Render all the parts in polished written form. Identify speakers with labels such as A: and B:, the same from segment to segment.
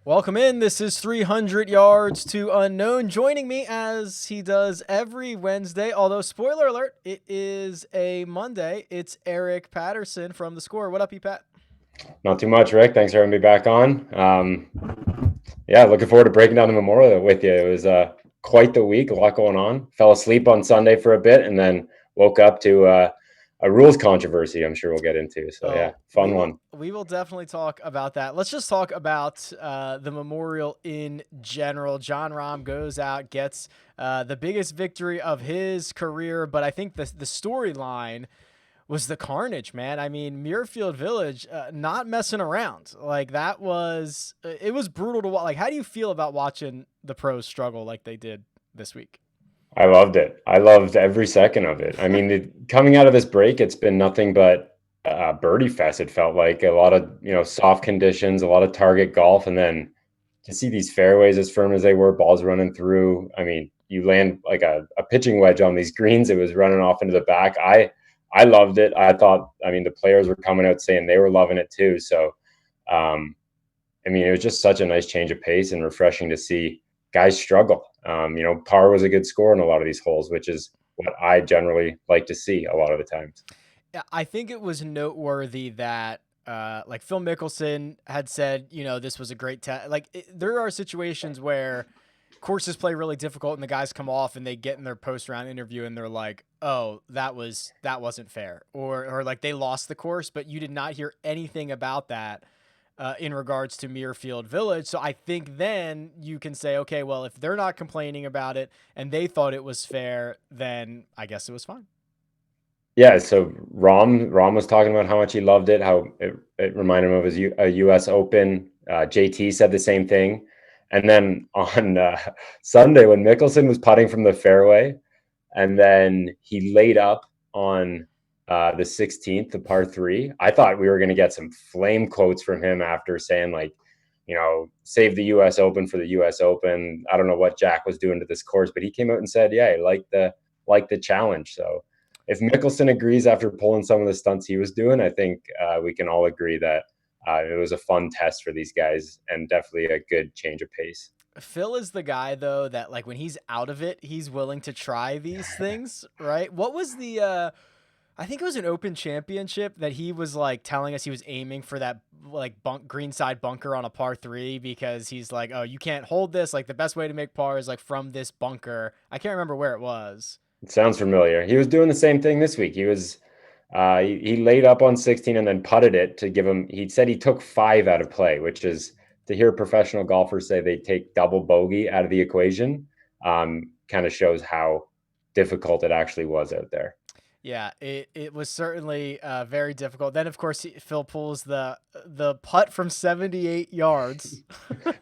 A: Welcome in. This is 300 Yards to Unknown. Joining me as he does every Wednesday, although spoiler alert, it is a Monday. It's Eric Patterson from The Score. What up, Pat?
B: Not too much, Rick. Thanks for having me back on. Yeah, looking forward to breaking down the Memorial with you. It was quite the week, a lot going on. Fell asleep on Sunday for a bit and then woke up to a rules controversy I'm sure we'll get into. So, yeah, fun one.
A: We will definitely talk about that. Let's just talk about the Memorial in general. Jon Rahm goes out, gets the biggest victory of his career, but I think the storyline was the Carnage, man. I mean, Muirfield Village, not messing around. Like, it was brutal to watch. Like, how do you feel about watching the pros struggle like they did this week?
B: I loved it. I loved every second of it. I mean, coming out of this break, it's been nothing but birdie fest. It felt like a lot of, soft conditions, a lot of target golf. And then to see these fairways as firm as they were, balls running through. I mean, you land like a pitching wedge on these greens. It was running off into the back. I loved it. I thought, the players were coming out saying they were loving it too. So, it was just such a nice change of pace and refreshing to see guys struggle. Par was a good score in a lot of these holes, which is what I generally like to see a lot of the times.
A: Yeah, I think it was noteworthy that like Phil Mickelson had said, this was a great test. There are situations where courses play really difficult and the guys come off and they get in their post round interview and they're like, oh, that wasn't fair. Or like they lost the course, but you did not hear anything about that in regards to Muirfield Village. So I think then you can say, okay, well, if they're not complaining about it and they thought it was fair, then I guess it was fine.
B: Yeah, so Rom was talking about how much he loved it, how it reminded him of his U.S. Open. JT said the same thing. And then on Sunday, when Mickelson was putting from the fairway, and then he laid up on the 16th, the par 3, I thought we were going to get some flame quotes from him after saying, like, save the U.S. Open for the U.S. Open. I don't know what Jack was doing to this course, but he came out and said, yeah, he liked the challenge. So if Mickelson agrees after pulling some of the stunts he was doing, I think we can all agree that it was a fun test for these guys and definitely a good change of pace.
A: Phil is the guy though that like when he's out of it, he's willing to try these things, right? What was the I think it was an Open Championship that he was like telling us he was aiming for that like greenside bunker on a par 3 because he's like, oh, you can't hold this. Like the best way to make par is like from this bunker. I can't remember where it was.
B: It sounds familiar. He was doing the same thing this week. He laid up on 16 and then putted it to give him. He said he took 5 out of play, which is to hear professional golfers say they take double bogey out of the equation. Kind of shows how difficult it actually was out there.
A: Yeah, it was certainly very difficult. Then, of course, Phil pulls the putt from 78 yards.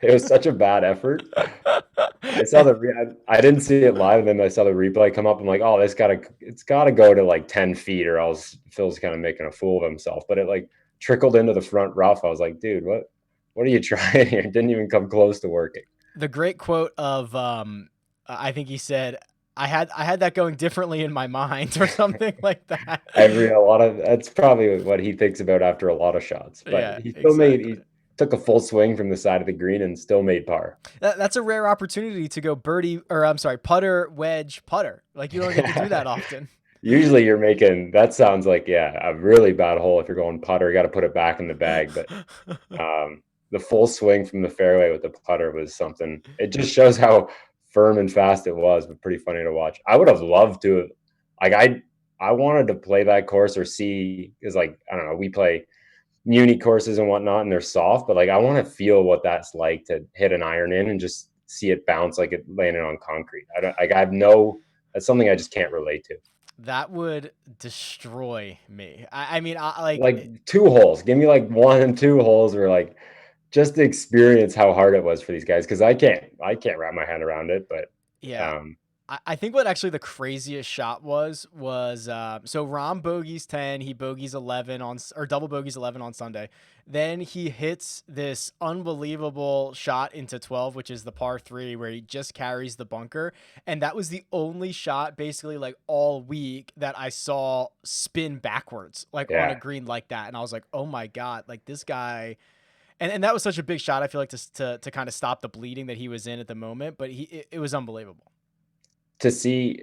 B: It was such a bad effort. I saw I didn't see it live, and then I saw the replay come up. I'm like, oh, it's gotta go to like 10 feet, or else Phil's kind of making a fool of himself. But it like trickled into the front rough. I was like, dude, what are you trying here? It didn't even come close to working.
A: The great quote of I think he said, I had that going differently in my mind or something like that.
B: That's probably what he thinks about after a lot of shots. But
A: Yeah,
B: he still
A: exactly.
B: he took a full swing from the side of the green and still made par.
A: That's a rare opportunity to go birdie, or I'm sorry, putter, wedge, putter. Like you don't get to do that often.
B: Usually you're making, that sounds like, yeah, a really bad hole. If you're going putter, you got to put it back in the bag. But the full swing from the fairway with the putter was something. It just shows how firm and fast it was, but pretty funny to watch. I would have loved to, like, I wanted to play that course or see, because, like, I don't know, we play muni courses and whatnot, and they're soft, but like I want to feel what that's like to hit an iron in and just see it bounce like it landed on concrete. That's something I just can't relate to.
A: That would destroy me. I mean,
B: Like 2 holes, give me like 1 and 2 holes, or like just to experience how hard it was for these guys, because I can't wrap my head around it. But
A: yeah.
B: um
A: I think what actually the craziest shot was so Rom bogeys 10, he bogeys 11 or double bogeys 11 on Sunday. Then he hits this unbelievable shot into 12, which is the par 3 where he just carries the bunker. And that was the only shot basically like all week that I saw spin backwards, like on a
B: yeah,
A: green like that. And I was like, oh my God, like this guy. And that was such a big shot, I feel like, to kind of stop the bleeding that he was in at the moment. But it was unbelievable.
B: To see,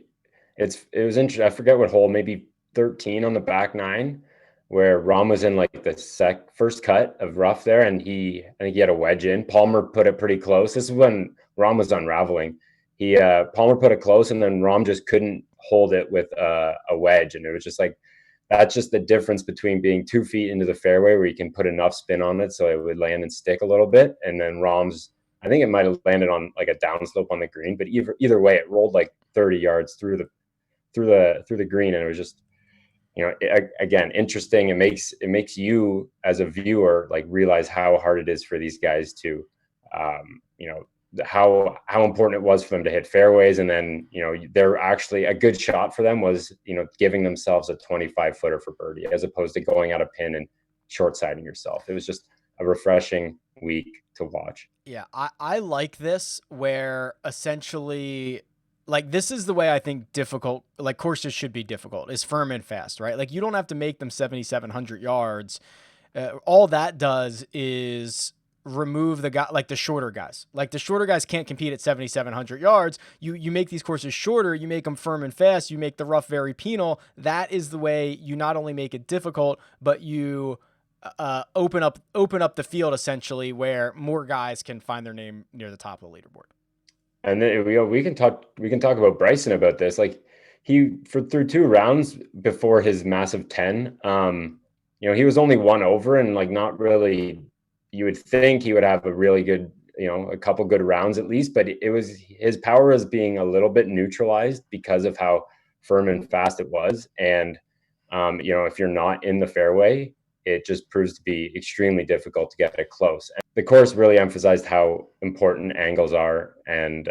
B: it was interesting. I forget what hole, maybe 13 on the back nine, where Rahm was in like the first cut of rough there, and I think he had a wedge in. Palmer put it pretty close. This is when Rahm was unraveling. Palmer put it close, and then Rahm just couldn't hold it with a wedge, and it was just like, that's just the difference between being 2 feet into the fairway where you can put enough spin on it so it would land and stick a little bit, and then Rahm's, I think it might have landed on like a downslope on the green, but either way, it rolled like 30 yards through the green, and it was just, again, interesting. It makes you as a viewer like realize how hard it is for these guys to, how important it was for them to hit fairways, and then they're actually, a good shot for them was giving themselves a 25-footer for birdie as opposed to going out a pin and short-siding yourself. It was just a refreshing week to watch.
A: Yeah, I like this, where essentially, like, this is the way I think difficult, like, courses should be difficult, is firm and fast, right? Like, you don't have to make them 7,700 yards. All that does is remove the guy, like the shorter guys. Like, the shorter guys can't compete at 7,700 yards. You make these courses shorter, you make them firm and fast, you make the rough very penal. That is the way you not only make it difficult, but you open up the field, essentially, where more guys can find their name near the top of the leaderboard.
B: And then we can talk about Bryson about this. Like, through 2 rounds before his massive 10, he was only 1 over, and like, not really, you would think he would have a really good, a couple good rounds at least, but his power was being a little bit neutralized because of how firm and fast it was. And if you're not in the fairway, it just proves to be extremely difficult to get it close. And the course really emphasized how important angles are, and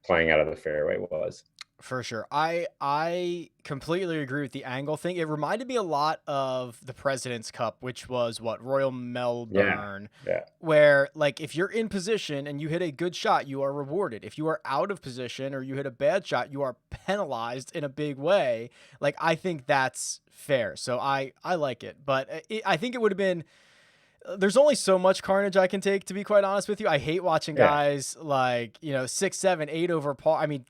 B: playing out of the fairway was.
A: For sure. I completely agree with the angle thing. It reminded me a lot of the President's Cup, which was Royal Melbourne,
B: yeah.
A: Where, like, if you're in position and you hit a good shot, you are rewarded. If you are out of position or you hit a bad shot, you are penalized in a big way. Like, I think that's fair. So I like it, but I think it would have been, there's only so much carnage I can take, to be quite honest with you. I hate watching guys like, 6, 7, 8 over par. I mean,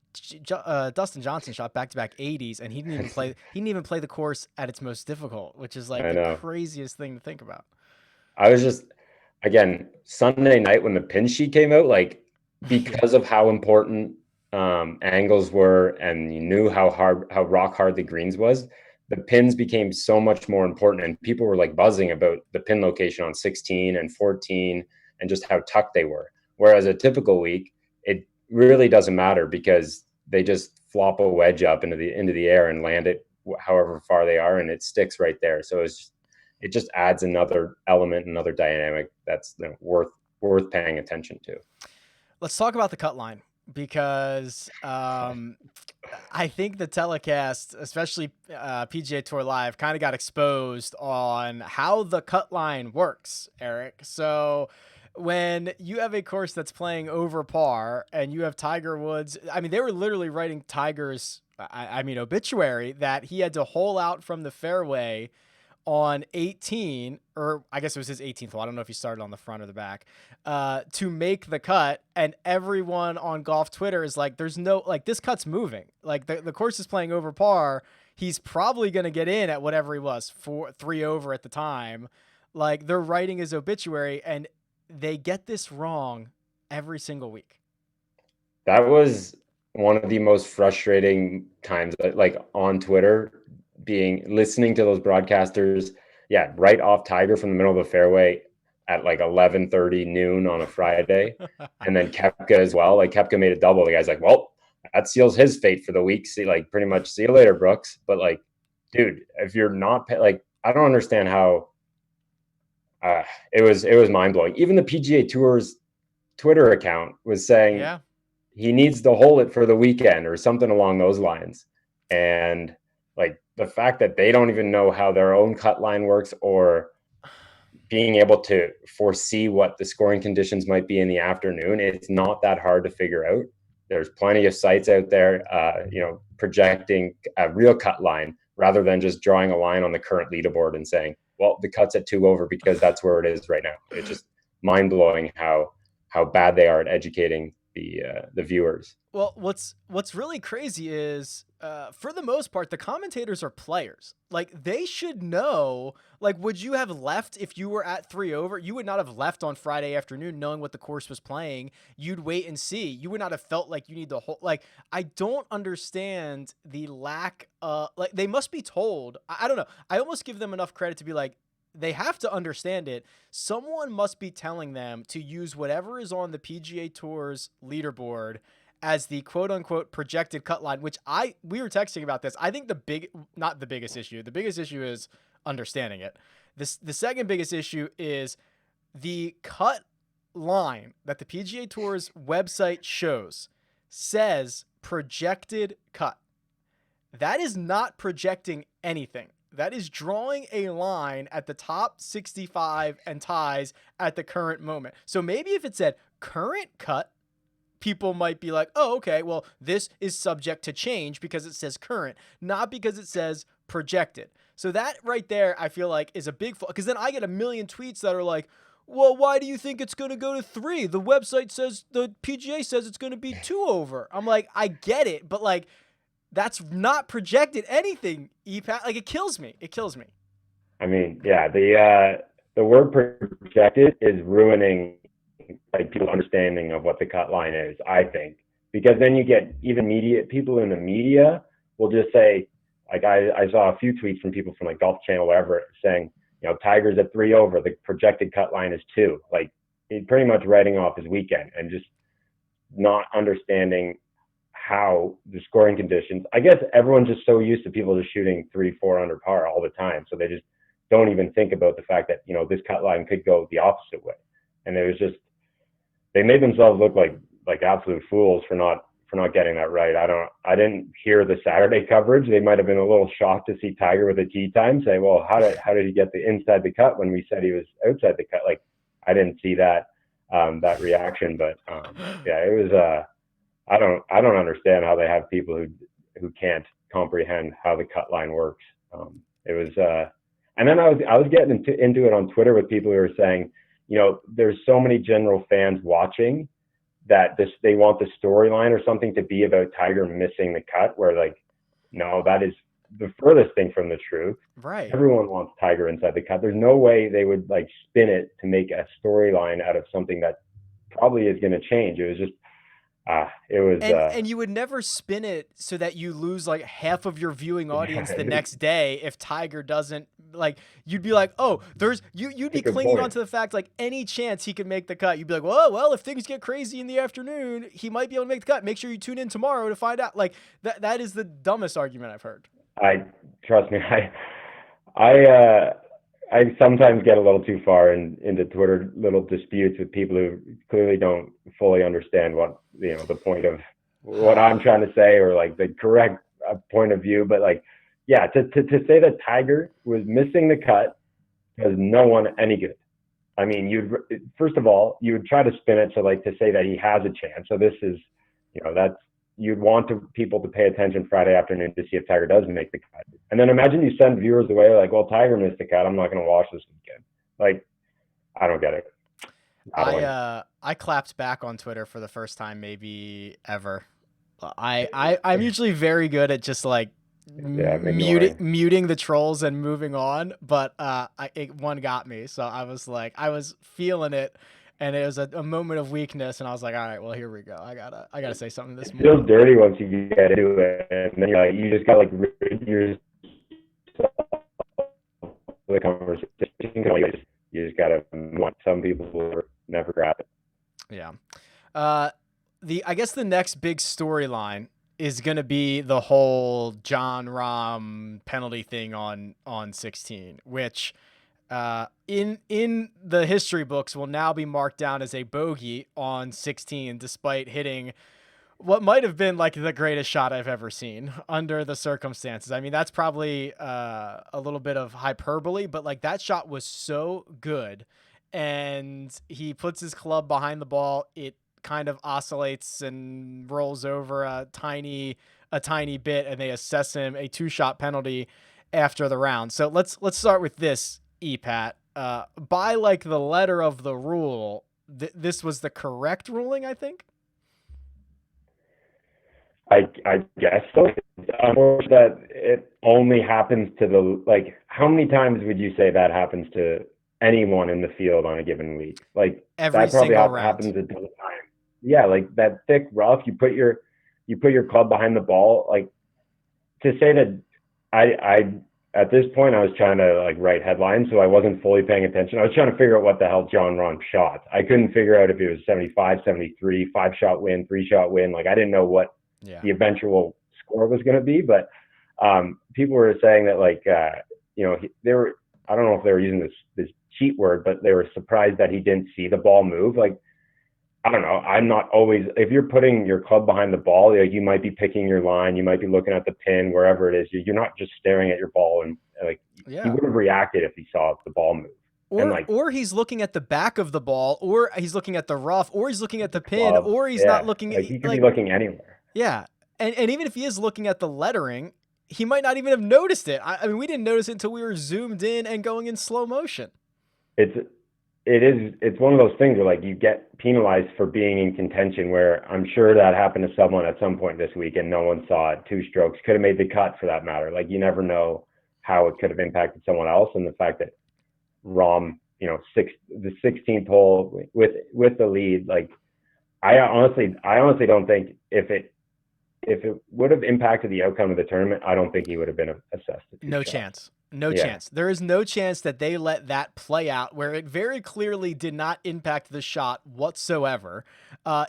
A: Dustin Johnson shot back-to-back 80s, and he didn't even play the course at its most difficult, which is like the craziest thing to think about.
B: I was just, again, Sunday night when the pin sheet came out, like, because of how important angles were, and you knew how rock hard the greens was, the pins became so much more important, and people were like buzzing about the pin location on 16 and 14 and just how tucked they were. Whereas a typical week, it really doesn't matter because they just flop a wedge up into the air and land it however far they are, and it sticks right there. So it just adds another element, another dynamic that's worth paying attention to.
A: Let's talk about the cut line, because I think the telecast, especially PGA Tour Live, kind of got exposed on how the cut line works, Eric. So when you have a course that's playing over par and you have Tiger Woods, I mean, they were literally writing Tiger's, obituary, that he had to hole out from the fairway on 18, or I guess it was his 18th hole. I don't know if he started on the front or the back, to make the cut. And everyone on golf Twitter is like, there's no, like, this cut's moving. Like, the course is playing over par. He's probably going to get in at whatever he was, 3 over at the time. Like, they're writing his obituary, and they get this wrong every single week.
B: That was one of the most frustrating times, like, on Twitter, listening to those broadcasters, right off Tiger from the middle of the fairway at like 11:30 noon on a Friday. And then Koepka as well. Like, Koepka made a double. The guy's like, well, that seals his fate for the week. See, like, pretty much, see you later, Brooks. But like, dude, if you're not like, I don't understand how it was mind-blowing. Even the PGA Tour's Twitter account was saying he needs to hold it for the weekend or something along those lines. And like, the fact that they don't even know how their own cut line works, or being able to foresee what the scoring conditions might be in the afternoon, it's not that hard to figure out. There's plenty of sites out there, projecting a real cut line rather than just drawing a line on the current leaderboard and saying, well, the cut's at 2 over because that's where it is right now. mind blowing how bad they are at educating the viewers.
A: Well, what's really crazy is, for the most part, the commentators are players. Like, they should know. Like, would you have left if you were at 3 over? You would not have left on Friday afternoon knowing what the course was playing. You'd wait and see. You would not have felt like you need the whole. Like, I don't understand the lack of. Like, they must be told. I don't know. I almost give them enough credit to be like, they have to understand it. Someone must be telling them to use whatever is on the PGA Tour's leaderboard as the quote unquote projected cut line, which we were texting about this. I think not the biggest issue. The biggest issue is understanding it. The second biggest issue is the cut line that the PGA Tour's website shows says projected cut. That is not projecting anything. That is drawing a line at the top 65 and ties at the current moment. So maybe if it said current cut, people might be like, oh, okay, well, this is subject to change because it says current, not because it says projected. So that right there, I feel like is a big, because then I get a million tweets that are like, well, why do you think it's going to go to 3? The website says, the PGA says it's going to be 2 over. I'm like, I get it, but like, that's not projected anything, EPAT. Like, it kills me. It kills me.
B: I mean, yeah, the word projected is ruining like people's understanding of what the cut line is, I think, because then you get even people in the media will just say, like, I saw a few tweets from people from like Golf Channel, whatever, saying, you know, Tiger's at 3 over, the projected cut line is 2. Like, pretty much writing off his weekend and just not understanding how the scoring conditions. I guess everyone's just so used to people just shooting 3-4 under par all the time, so they just don't even think about the fact that, you know, this cut line could go the opposite way. And it was just, they made themselves look like absolute fools for not getting that right. I didn't hear the Saturday coverage. They might have been a little shocked to see Tiger with a tee time, say, well, how did he get the inside the cut when we said he was outside the cut? Like, I didn't see that reaction, but yeah, it was I don't understand how they have people who can't comprehend how the cut line works. It was, and then I was getting into it on Twitter with people who were saying, you know, there's so many general fans watching that they want the storyline or something to be about Tiger missing the cut, where like, no, that is the furthest thing from the truth.
A: Right.
B: Everyone wants Tiger inside the cut. There's no way they would like spin it to make a storyline out of something that probably is going to change. It was just, it was,
A: and you would never spin it so that you lose like half of your viewing audience the next day if Tiger doesn't, like, you'd be like, oh, you'd be clinging on to the fact like any chance he could make the cut. You'd be like, well, if things get crazy in the afternoon, he might be able to make the cut. Make sure you tune in tomorrow to find out. Like, that is the dumbest argument I've heard.
B: Trust me, I sometimes get a little too far into Twitter little disputes with people who clearly don't fully understand what, you know, the point of what I'm trying to say or like the correct point of view. But like, yeah, to say that Tiger was missing the cut does no one any good. I mean, first of all, you would try to spin it to say that he has a chance. So this is, you know, you'd want people to pay attention Friday afternoon to see if Tiger does make the cut. And then imagine you send viewers away like, well, Tiger missed the cut, I'm not going to watch this weekend. Like, I don't get it.
A: I clapped back on Twitter for the first time maybe ever. I'm usually very good at just like muting the trolls and moving on, but one got me. So I was feeling it. And it was a moment of weakness, and I was like, all right, well, here we go. I gotta say something this morning.
B: It feels dirty once you get into it, and then you're like, you just got like the conversation. You just gotta want. Some people will never grab it.
A: Yeah. I guess the next big storyline is gonna be the whole Jon Rahm penalty thing on 16, which in the history books will now be marked down as a bogey on 16, despite hitting what might have been like the greatest shot I've ever seen under the circumstances. I mean, that's probably a little bit of hyperbole, but like that shot was so good, and he puts his club behind the ball. It kind of oscillates and rolls over a tiny bit, and they assess him a 2-shot penalty after the round. So let's start with this, EPAT. by like the letter of the rule, this was the correct ruling, I think.
B: I guess so. Unfortunately, that it only happens to the, like, how many times would you say that happens to anyone in the field on a given week? Like,
A: Every
B: that probably
A: single round.
B: happens a dozen times. Yeah, like that thick rough, you put your club behind the ball. Like, to say that, I at this point I was trying to like write headlines, so I wasn't fully paying attention. I was trying to figure out what the hell Jon Rahm shot. I couldn't figure out if it was 75, 73, 5-shot win, 3-shot win. Like, I didn't know what the eventual score was going to be, but people were saying that, like, they were, I don't know if they were using this cheat word, but they were surprised that he didn't see the ball move. Like, I don't know. I'm not always, if you're putting your club behind the ball, like, you might be picking your line, you might be looking at the pin, wherever it is. You're not just staring at your ball, and like, he would have reacted if he saw the ball move.
A: Or he's looking at the back of the ball, or he's looking at the rough, or he's looking at the pin, or he's not looking at,
B: like, he could be looking anywhere.
A: Yeah. And even if he is looking at the lettering, he might not even have noticed it. I mean, we didn't notice it until we were zoomed in and going in slow motion. It's
B: one of those things where, like, you get penalized for being in contention, where I'm sure that happened to someone at some point this week and no one saw it. 2 strokes, could have made the cut for that matter. Like, you never know how it could have impacted someone else. And the fact that Rom, the 16th hole with the lead, like, I honestly don't think if it would have impacted the outcome of the tournament, I don't think he would have been assessed.
A: No chance. No chance. There is no chance that they let that play out, where it very clearly did not impact the shot whatsoever.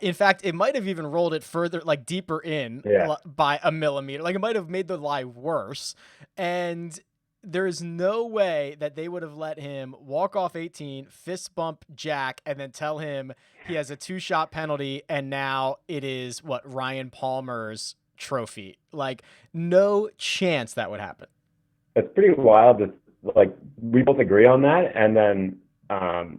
A: In fact, it might have even rolled it further, like deeper in by a millimeter. Like, it might have made the lie worse. And there is no way that they would have let him walk off 18, fist bump Jack, and then tell him he has a 2-shot penalty, and now it is Ryan Palmer's trophy. Like, no chance that would happen.
B: It's pretty wild that, like, we both agree on that, and then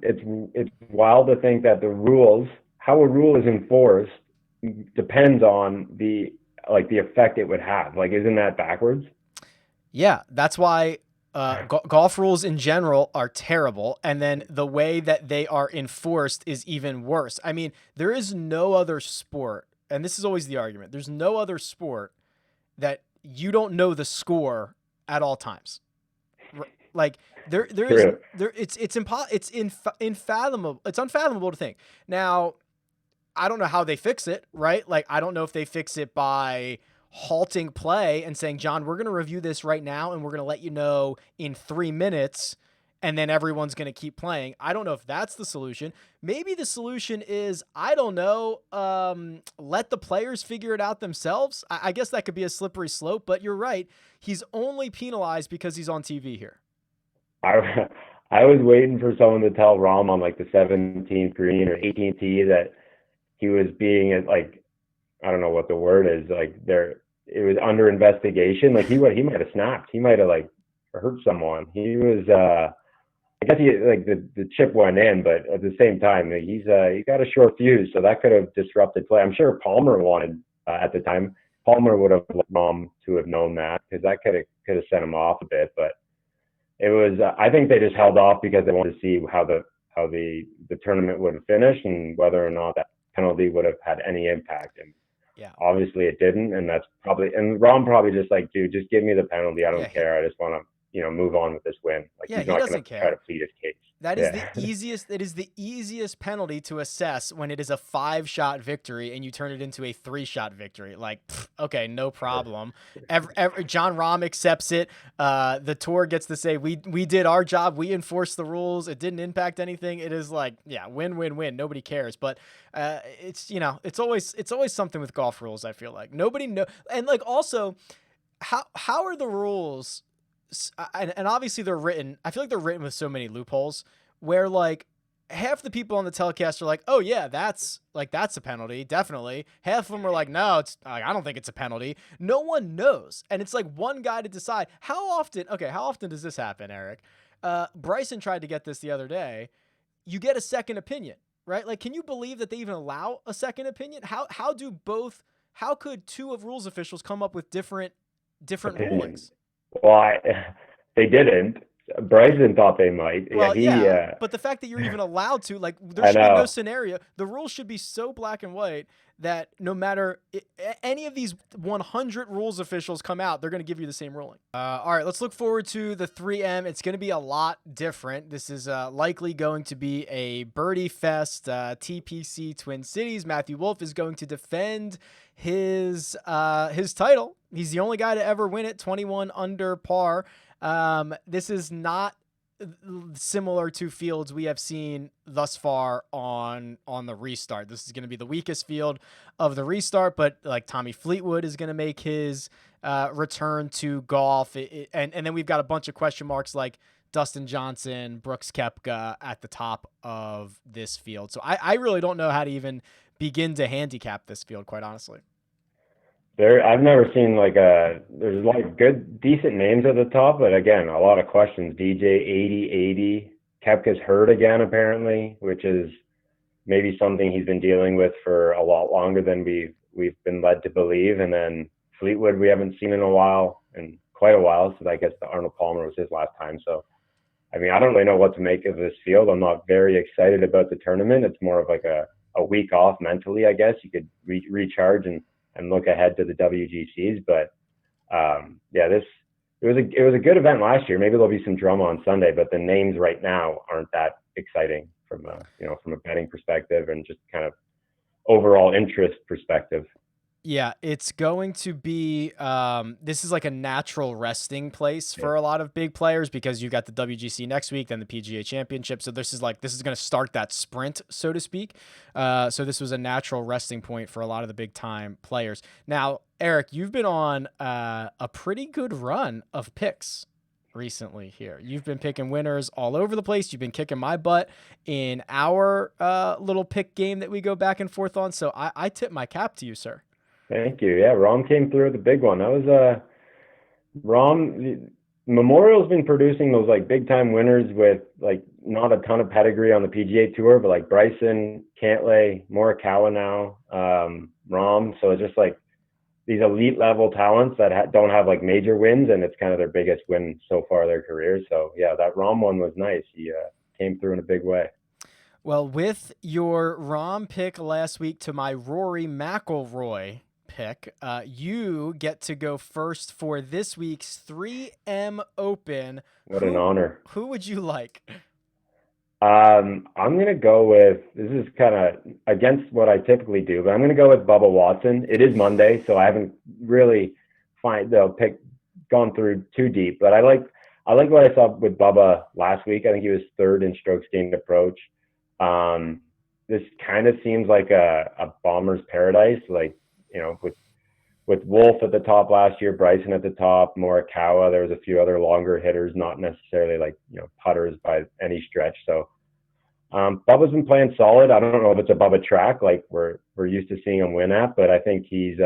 B: it's wild to think that the rules, how a rule is enforced, depends on the effect it would have. Like, isn't that backwards?
A: Yeah, that's why golf rules in general are terrible, and then the way that they are enforced is even worse. I mean, there is no other sport, and this is always the argument, there's no other sport that you don't know the score at all times. Like, it's unfathomable to think. Now, I don't know how they fix it, right? Like, I don't know if they fix it by halting play and saying, John, we're going to review this right now, and we're going to let you know in 3 minutes, and then everyone's going to keep playing. I don't know if that's the solution. Maybe the solution is, I don't know, let the players figure it out themselves. I guess that could be a slippery slope, but you're right. He's only penalized because he's on TV here.
B: I was waiting for someone to tell Rom on, like, the 17th green or 18th tee that he was being, like, I don't know what the word is, like, it was under investigation. Like, he might have snapped. He might have, like, hurt someone. He was, I guess the chip went in, but at the same time, he got a short fuse, so that could have disrupted play. I'm sure Palmer wanted, at the time, Palmer would have liked Rom to have known that, because that could have sent him off a bit. But it was, I think they just held off because they wanted to see how the tournament would have finished and whether or not that penalty would have had any impact. And obviously it didn't, and and Rom probably just like, dude, just give me the penalty. I don't care. I just want to, move on with this win. Like, he's not going to try to plead his case.
A: That is the easiest. It is the easiest penalty to assess when it is a 5-shot victory and you turn it into a 3-shot victory. Like, okay, no problem. Jon Rahm accepts it. The tour gets to say, we did our job. We enforced the rules. It didn't impact anything. It is like, win, win, win. Nobody cares. But it's it's always something with golf rules. I feel like nobody know. And, like, also, how are the rules? And obviously they're written, I feel like they're written with so many loopholes where, like, half the people on the telecast are like, oh yeah, that's a penalty. Definitely. Half of them are like, no, I don't think it's a penalty. No one knows. And it's like one guy to decide how often does this happen, Eric? Bryson tried to get this the other day. You get a second opinion, right? Like, can you believe that they even allow a second opinion? How could 2 of rules officials come up with different rulings?
B: Well, they didn't. Bryson thought they might.
A: Well,
B: He.
A: yeah, but the fact that you're even allowed to, like, there
B: I
A: should be no
B: know.
A: scenario. The rules should be so black and white that no matter any of these 100 rules officials come out, they're going to give you the same ruling. All right, let's look forward to the 3M. It's going to be a lot different. This is likely going to be a birdie fest. TPC Twin Cities. Matthew Wolff is going to defend his title. He's the only guy to ever win it, 21 under par. This is not similar to fields we have seen thus far on the restart. This is going to be the weakest field of the restart, but like Tommy Fleetwood is going to make his return to golf. And then we've got a bunch of question marks like Dustin Johnson, Brooks Koepka at the top of this field. So I really don't know how to even begin to handicap this field, quite honestly.
B: I've never seen there's like good, decent names at the top, but again, a lot of questions. DJ 80. Koepka's hurt again, apparently, which is maybe something he's been dealing with for a lot longer than we've been led to believe. And then Fleetwood, we haven't seen in quite a while. So I guess the Arnold Palmer was his last time. So, I mean, I don't really know what to make of this field. I'm not very excited about the tournament. It's more of like a week off mentally, I guess. You could recharge and look ahead to the WGCs. But it was a good event last year. Maybe there'll be some drama on Sunday, but the names right now aren't that exciting from a betting perspective and just kind of overall interest perspective.
A: Yeah, it's going to be this is like a natural resting place for a lot of big players because you got the WGC next week, then the PGA Championship. So this is going to start that sprint, so to speak. So this was a natural resting point for a lot of the big time players. Now, Eric, you've been on a pretty good run of picks recently here. You've been picking winners all over the place. You've been kicking my butt in our little pick game that we go back and forth on. So I tip my cap to you, sir.
B: Thank you. Yeah, Rom came through with a big one. That was Rom. Memorial's been producing those like big time winners with like not a ton of pedigree on the PGA Tour, but like Bryson, Cantlay, Morikawa now, Rom. So it's just like these elite level talents that don't have like major wins, and it's kind of their biggest win so far of their career. So yeah, that Rom one was nice. He came through in a big way.
A: Well, with your Rom pick last week to my Rory McIlroy pick, you get to go first for this week's 3M Open.
B: What an honor.
A: Who would you like?
B: I'm going to go with, this is kind of against what I typically do, but I'm going to go with Bubba Watson. It is Monday, so I haven't really gone through too deep, but I like what I saw with Bubba last week. I think he was third in strokes gained approach. This kind of seems like a bomber's paradise, like, with Wolff at the top last year, Bryson at the top, Morikawa. There was a few other longer hitters, not necessarily like putters by any stretch. So Bubba's been playing solid. I don't know if it's a Bubba track like we're used to seeing him win at, but I think he's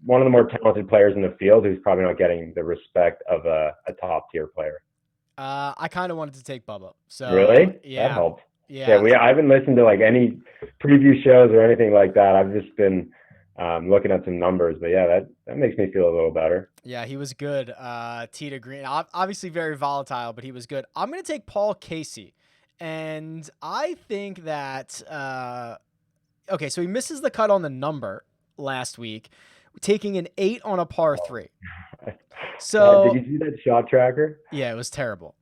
B: one of the more talented players in the field who's probably not getting the respect of a top tier player.
A: I kind of wanted to take Bubba. So
B: really,
A: yeah,
B: that helped.
A: Yeah,
B: I haven't listened to like any preview shows or anything like that. I've just been looking at some numbers, but yeah, that makes me feel a little better.
A: Yeah, he was good. Tee to green, obviously very volatile, but he was good. I'm going to take Paul Casey, and I think that okay, so he misses the cut on the number last week, taking an 8 on a par 3. So
B: did you see that shot tracker?
A: Yeah, it was terrible.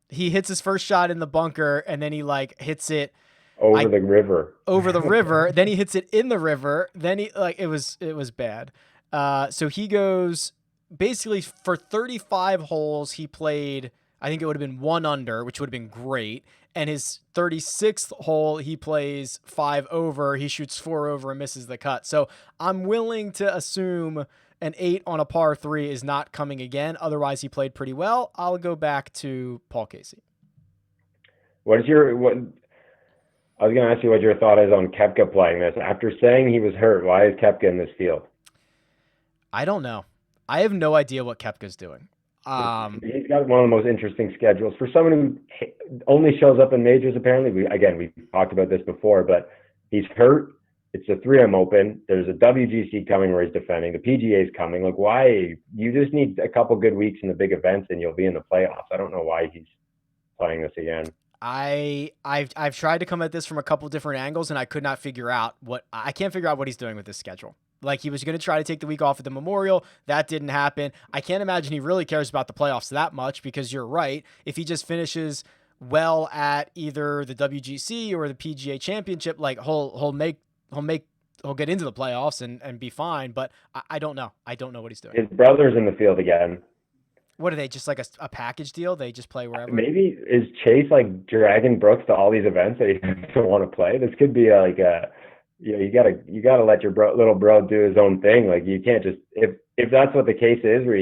A: He hits his first shot in the bunker, and then he like hits it
B: over the river.
A: Then he hits it in the river. Then it was bad. So he goes basically for 35 holes. He played, I think it would have been 1 under, which would have been great. And his 36th hole, he plays 5 over. He shoots 4 over and misses the cut. So I'm willing to assume an 8 on a par 3 is not coming again. Otherwise, he played pretty well. I'll go back to Paul Casey.
B: I was going to ask you what your thought is on Koepka playing this. After saying he was hurt, why is Koepka in this field? I
A: don't know. I have no idea what Koepka's doing.
B: He's got one of the most interesting schedules. For someone who only shows up in majors, apparently, we talked about this before, but he's hurt. it's the 3M Open. There's a WGC coming where he's defending. The PGA is coming. Like, why? You just need a couple good weeks in the big events and you'll be in the playoffs. I don't know why he's playing this again.
A: I've tried to come at this from a couple different angles, and I could not figure out what he's doing with this schedule. Like, he was going to try to take the week off at the Memorial. That didn't happen. I can't imagine he really cares about the playoffs that much, because you're right. If he just finishes well at either the WGC or the PGA Championship, like he'll get into the playoffs and be fine. But I don't know. I don't know what he's doing.
B: His brother's in the field again.
A: What are they, just like a package deal? They just play wherever?
B: Maybe is Chase like dragging Brooks to all these events that he doesn't want to play? This could be like you gotta let your little bro do his own thing. Like, you can't just, if that's what the case is, where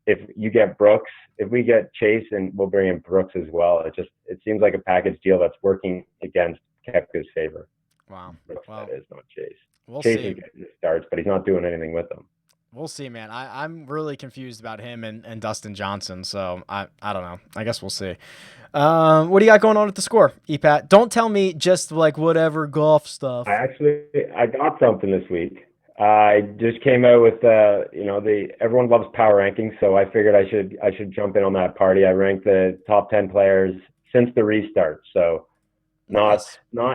B: if you get Brooks, if we get Chase, and we'll bring in Brooks as well. It seems like a package deal that's working against Koepka's favor.
A: Wow.
B: Brooks,
A: well,
B: that is, not Chase.
A: We'll
B: Chase
A: see.
B: is getting the starts, but he's not doing anything with them.
A: We'll see, man. I'm really confused about him and Dustin Johnson, so I don't know. I guess we'll see. What do you got going on at the score, EPAT? Don't tell me just like whatever golf stuff.
B: I got something this week. I just came out with everyone loves power rankings, so I figured I should jump in on that party. I ranked the top 10 players since the restart, so not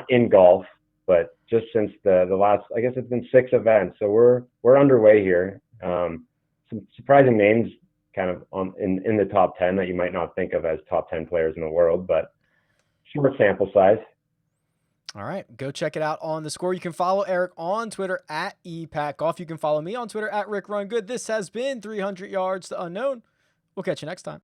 B: in golf, but just since the last, I guess it's been 6 events, so we're underway here. Some surprising names kind of in the top 10 that you might not think of as top 10 players in the world, but short sample size.
A: All right, go check it out on the score. You can follow Eric on Twitter at EPATGolf. You can follow me on Twitter at RickRunGood. This has been 300 Yards to Unknown. We'll catch you next time.